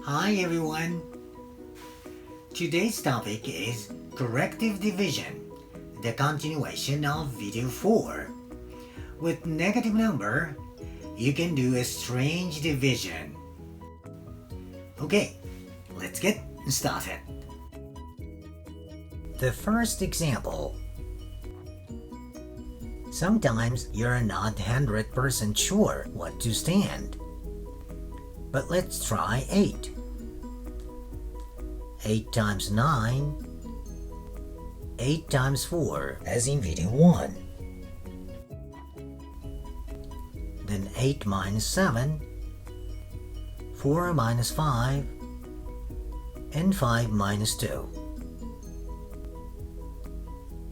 Hi everyone! Today's topic is corrective division, the continuation of video 4. With negative number, you can do a strange division. Okay, let's get started. The first example. Sometimes you're not 100% sure what to stand. But let's try 8. 8 times 9, 8 times 4 as in video 1. Then 8 minus 7, 4 minus 5, and 5 minus 2.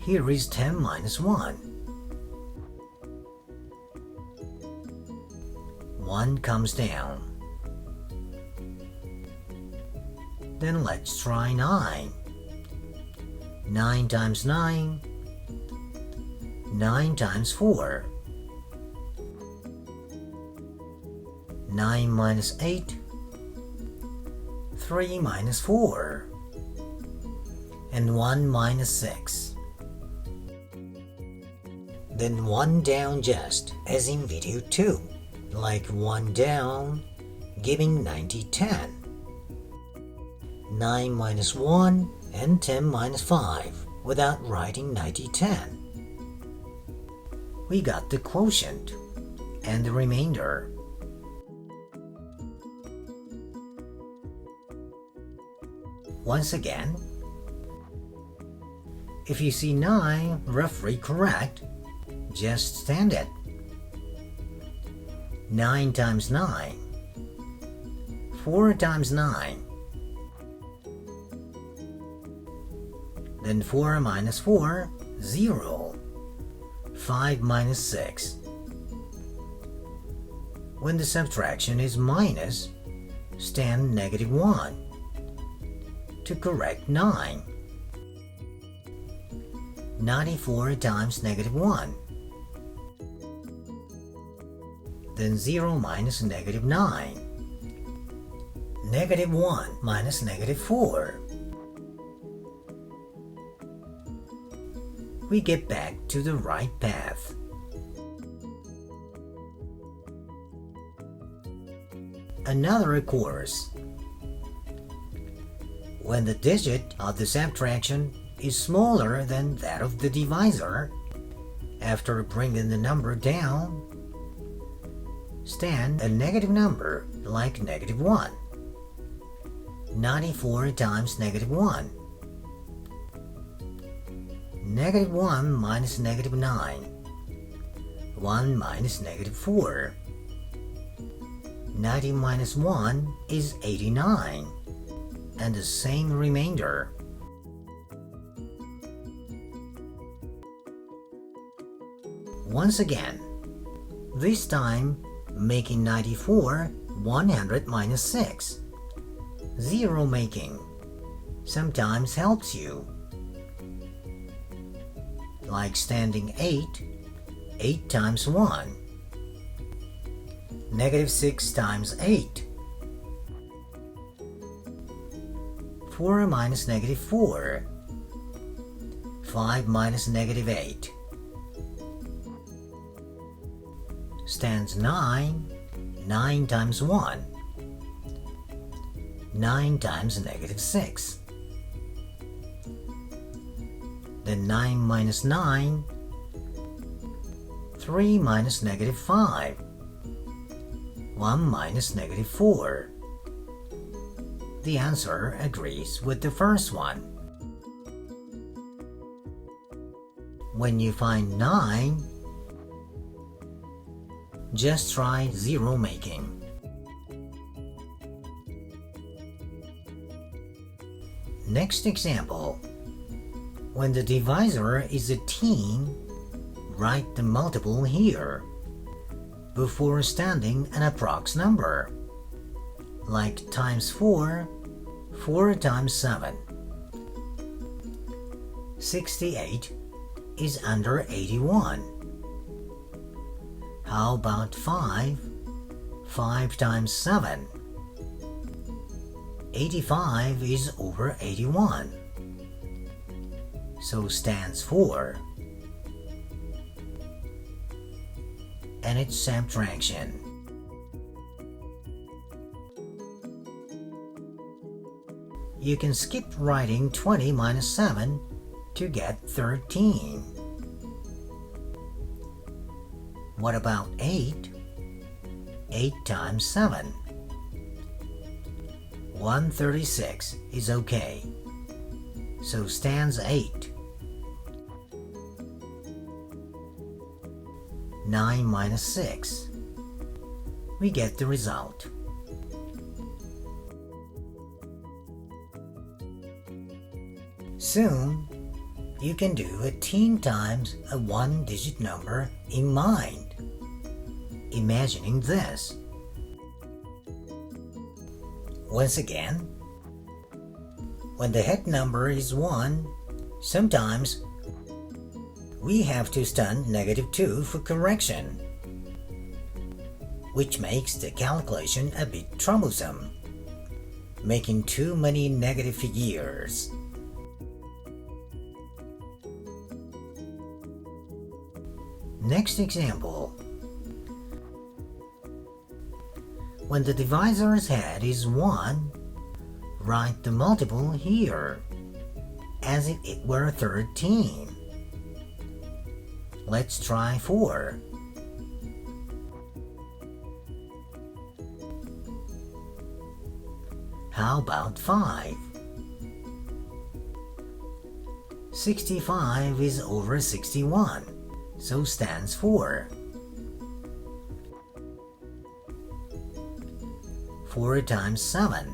Here is 10 minus 1. 1 comes down. Then let's try 9. 9 times 9, 9 times 4. 9 minus 8, 3 minus 4, and 1 minus 6. Then 1 down just as in video 2, like 1 down, giving 90-10. 9 minus 1 and 10 minus 5 without writing 90-10. We got the quotient and the remainder. Once again, if you see 9 roughly correct, just stand it. 9 times 9, 4 times 9, then 4 minus 4, 0. 5 minus 6. When the subtraction is minus, stand -1 to correct 9. 94 times -1. Then 0 minus -9. -1 minus -4. We get back to the right path. Another course. When the digit of the subtraction is smaller than that of the divisor, after bringing the number down, stand a negative number like -1. 94 times -1. -1 minus -9. 1 minus -4. 90 minus 1 is 89, and the same remainder. Once again, this time making 94 100 minus 6. 0 making sometimes helps you. Like standing 8, 8 times 1. -6 times 8. 4 minus -4. 5 minus -8. Stands 9, 9 times 1. 9 times -6. Then 9 minus 9, 3 minus -5, 1 minus -4. The answer agrees with the first one. When you find 9, just try 0 making. Next example. When the divisor is a team, write the multiple here before standing an approx number, like times 4, 4 times 7. 68 is under 81. How about 5? 5 times 7. 85 is over 81, so stands 4, and its subtraction. You can skip writing 20 minus 7 to get 13. What about 8? 8 times 7. 136 is okay, so stands 8. 9 minus 6. We get the result. Soon, you can do 18 times a one-digit number in mind, imagining this. Once again, when the head number is 1, sometimes we have to stand -2 for correction, which makes the calculation a bit troublesome, making too many negative figures. Next example. When the divisor's head is 1, write the multiple here, as if it were 13. Let's try 4. How about 5? 65 is over 61, so stands 4. 4 times 7.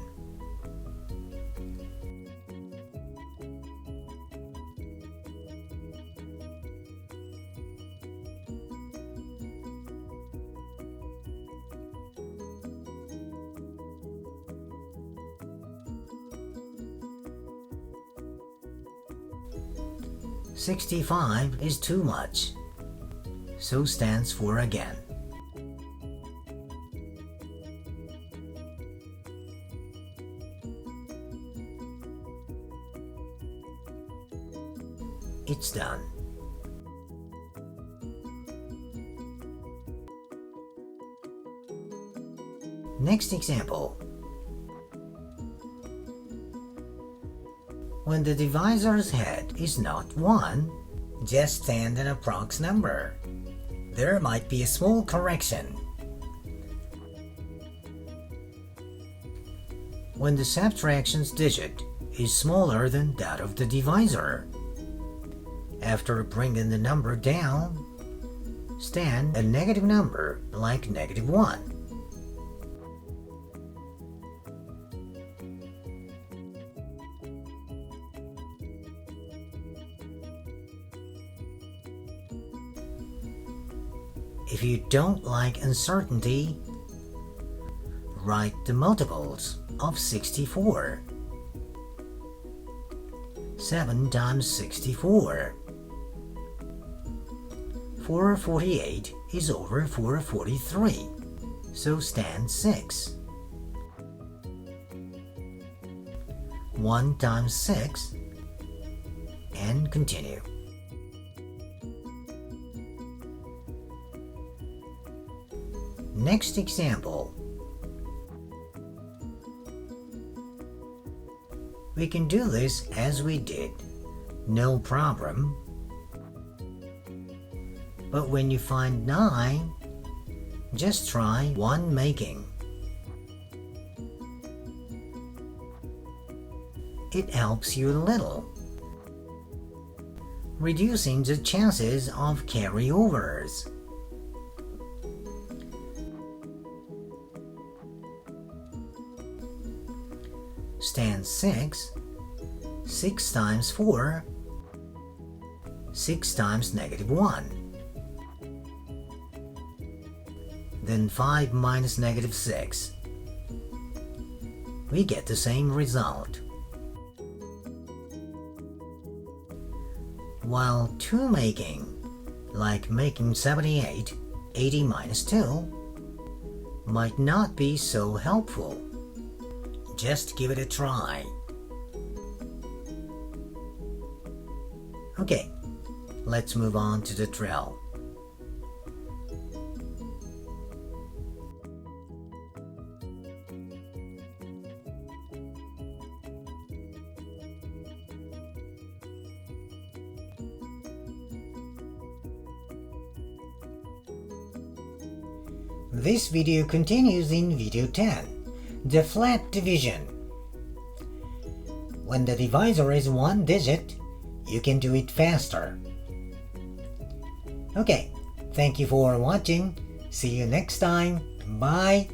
"65 is too much, so stands 4 again. It's done. Next example. When the divisor's head is not 1, just stand an approx number. There might be a small correction. When the subtraction's digit is smaller than that of the divisor, after bringing the number down, stand a negative number like -1. If you don't like uncertainty, write the multiples of 64. 7 times 64. 448 is over 443, so stand 6. 1 times 6, and continue. Next example. We can do this as we did, no problem. But when you find 9, just try 1 making. It helps you a little, reducing the chances of carryovers. Stand 6. 6 times 4. 6 times -1. Then 5 minus -6. We get the same result. While 2 making, like making 78, 80 minus 2, might not be so helpful. Just give it a try. Okay, let's move on to the drill. This video continues in video 10, the flat division. When the divisor is one digit, you can do it faster. Okay, thank you for watching. See you next time. Bye.